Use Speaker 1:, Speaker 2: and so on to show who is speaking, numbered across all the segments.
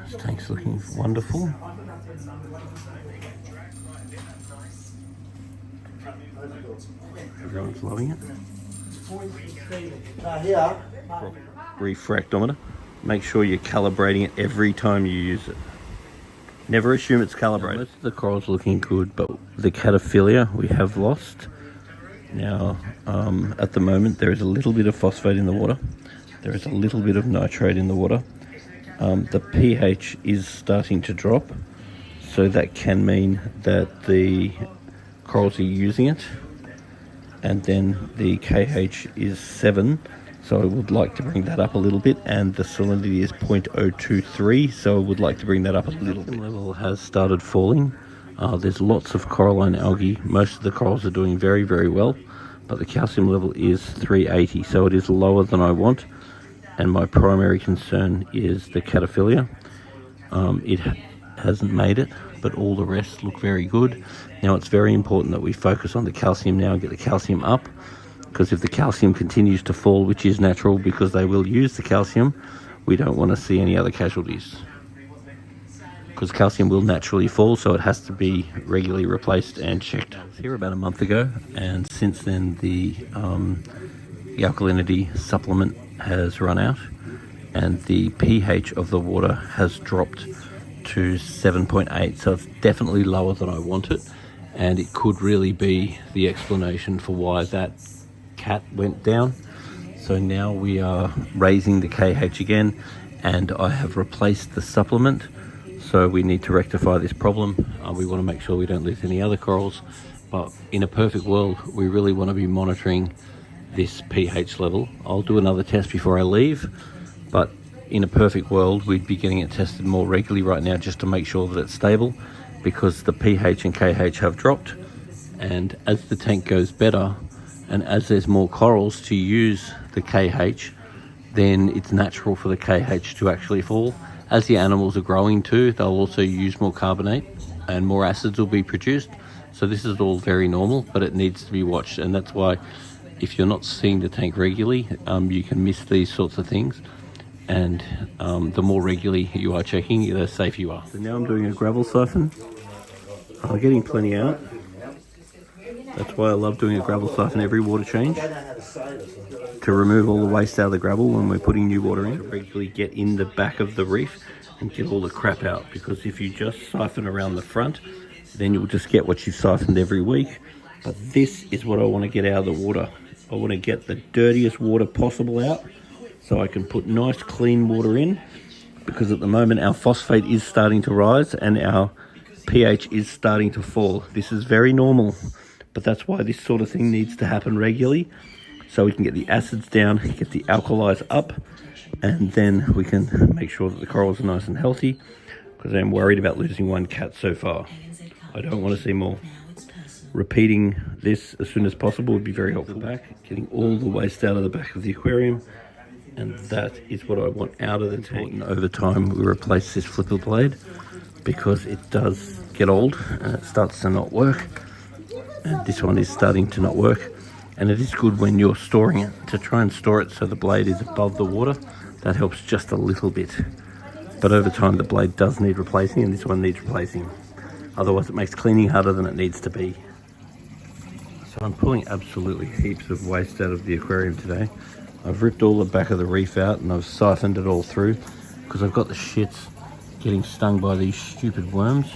Speaker 1: This tank's looking wonderful. Everyone's loving it. Refractometer. Make sure you're calibrating it every time you use it. Never assume it's calibrated. Most of the coral's looking good, but the cataphilia we have lost. Now, at the moment, there is a little bit of phosphate in the water. There is a little bit of nitrate in the water. The pH is starting to drop, so that can mean that the corals are using it. And then the KH is 7, so I would like to bring that up a little bit, and the salinity is 0.023, so I would like to bring that up a little bit. The level has started falling. There's lots of coralline algae. Most of the corals are doing very, very well, but the calcium level is 380, so it is lower than I want, and my primary concern is the cataphilia. It hasn't made it, but all the rest look very good. Now it's very important that we focus on the calcium now and get the calcium up, because if the calcium continues to fall, which is natural because they will use the calcium, we don't want to see any other casualties, because calcium will naturally fall, so it has to be regularly replaced and checked. I was here about a month ago, and since then the alkalinity supplement has run out, and the pH of the water has dropped to 7.8, so it's definitely lower than I want it, and it could really be the explanation for why that cat went down. So now we are raising the KH again, and I have replaced the supplement, so we need to rectify this problem. We want to make sure we don't lose any other corals, but in a perfect world we really want to be monitoring this pH level. I'll do another test before I leave, but in a perfect world we'd be getting it tested more regularly right now just to make sure that it's stable, because the pH and KH have dropped, and as the tank goes better and as there's more corals to use the KH, then it's natural for the KH to actually fall. As the animals are growing too, they'll also use more carbonate and more acids will be produced. So this is all very normal, but it needs to be watched, and that's why if you're not seeing the tank regularly, you can miss these sorts of things. And the more regularly you are checking, the safer you are. So now I'm doing a gravel siphon. I'm getting plenty out. That's why I love doing a gravel siphon every water change, to remove all the waste out of the gravel when we're putting new water in. To regularly get in the back of the reef and get all the crap out, because if you just siphon around the front, then you'll just get what you've siphoned every week. But this is what I want to get out of the water. I want to get the dirtiest water possible out, so I can put nice clean water in, because at the moment our phosphate is starting to rise and our pH is starting to fall. This is very normal, but that's why this sort of thing needs to happen regularly, so we can get the acids down, get the alkalis up, and then we can make sure that the corals are nice and healthy, because I'm worried about losing one cat so far. I don't want to see more. Repeating this as soon as possible would be very helpful. Getting all the waste out of the back of the aquarium, and that is what I want out of the tank. And over time we replace this flipper blade, because it does get old and it starts to not work, and this one is starting to not work. And it is good when you're storing it to try and store it so the blade is above the water. That helps just a little bit, but over time the blade does need replacing, and this one needs replacing, otherwise it makes cleaning harder than it needs to be. So I'm pulling absolutely heaps of waste out of the aquarium today. I've ripped all the back of the reef out and I've siphoned it all through, because I've got the shits getting stung by these stupid worms.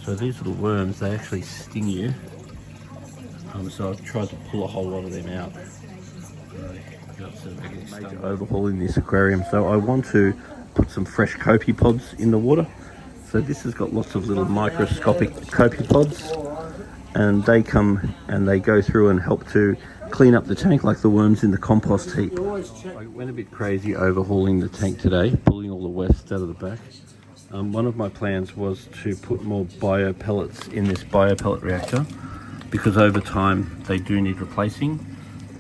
Speaker 1: So these little worms, they actually sting you. So I've tried to pull a whole lot of them out. Major overhaul in this aquarium. So I want to put some fresh copepods in the water. So this has got lots of little microscopic copepods, and they come and they go through and help to clean up the tank like the worms in the compost heap. I went a bit crazy overhauling the tank today, pulling all the waste out of the back. One of my plans was to put more bio pellets in this bio pellet reactor, because over time they do need replacing,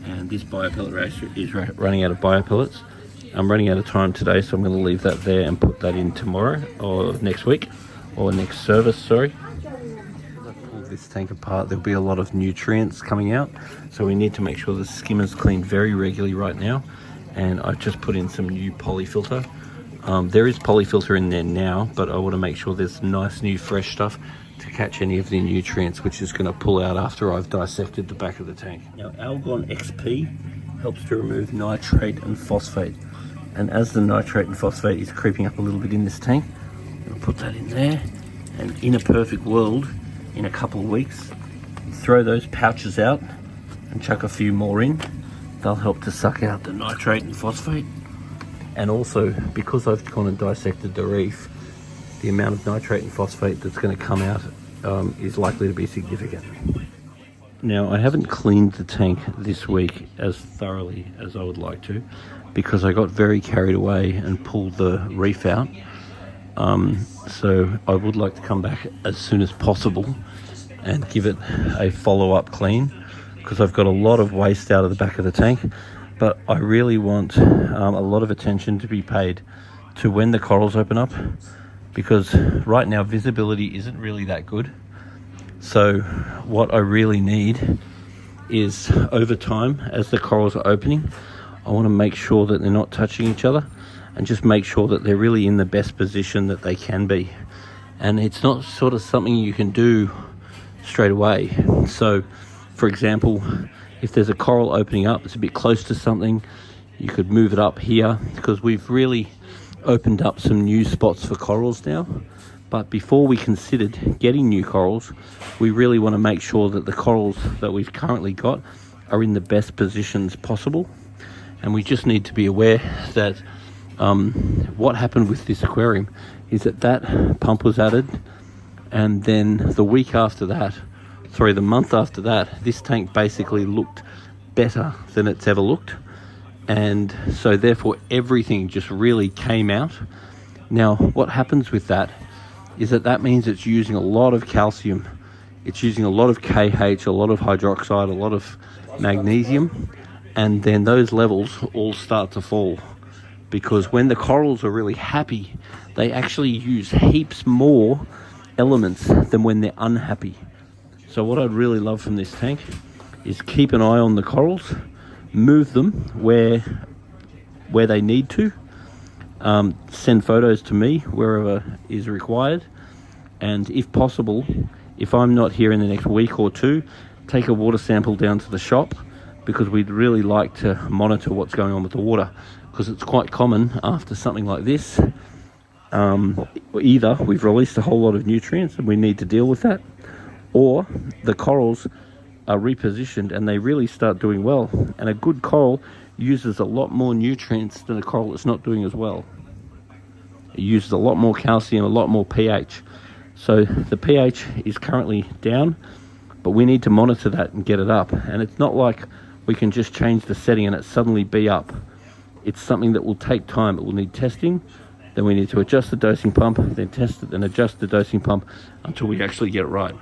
Speaker 1: and this bio pellet reactor is running out of bio pellets. I'm running out of time today, so I'm going to leave that there and put that in tomorrow or next week, or next service, sorry. As I pull this tank apart, there'll be a lot of nutrients coming out, so we need to make sure the skimmer's cleaned very regularly right now. And I've just put in some new polyfilter. There is polyfilter in there now, but I want to make sure there's nice new fresh stuff to catch any of the nutrients, which is going to pull out after I've dissected the back of the tank. Now, Algon XP helps to remove nitrate and phosphate, and as the nitrate and phosphate is creeping up a little bit in this tank, I'll put that in there, and in a perfect world, in a couple of weeks, throw those pouches out and chuck a few more in. They'll help to suck out the nitrate and phosphate. And also, because I've gone and dissected the reef, the amount of nitrate and phosphate that's going to come out is likely to be significant. Now, I haven't cleaned the tank this week as thoroughly as I would like to, because I got very carried away and pulled the reef out. So I would like to come back as soon as possible and give it a follow-up clean, because I've got a lot of waste out of the back of the tank. But I really want a lot of attention to be paid to when the corals open up, because right now visibility isn't really that good. So what I really need is, over time, as the corals are opening, I want to make sure that they're not touching each other, and just make sure that they're really in the best position that they can be. And it's not sort of something you can do straight away. So, for example, if there's a coral opening up, it's a bit close to something, you could move it up here, because we've really opened up some new spots for corals now. But before we considered getting new corals, we really want to make sure that the corals that we've currently got are in the best positions possible. And we just need to be aware that what happened with this aquarium is that pump was added, and then the month after that, this tank basically looked better than it's ever looked. And so therefore everything just really came out. Now, what happens with that is that means it's using a lot of calcium, it's using a lot of KH, a lot of hydroxide, a lot of magnesium, and then those levels all start to fall. Because when the corals are really happy, they actually use heaps more elements than when they're unhappy. So what I'd really love from this tank is keep an eye on the corals, move them where they need to, send photos to me wherever is required, and if possible, if I'm not here in the next week or two, take a water sample down to the shop, because we'd really like to monitor what's going on with the water, because it's quite common after something like this. Either we've released a whole lot of nutrients and we need to deal with that, or the corals are repositioned and they really start doing well. And a good coral uses a lot more nutrients than a coral that's not doing as well. It uses a lot more calcium, a lot more pH. So the pH is currently down, but we need to monitor that and get it up. And it's not like we can just change the setting and it suddenly be up. It's something that will take time. It will need testing. Then we need to adjust the dosing pump, then test it, then adjust the dosing pump until we actually get it right.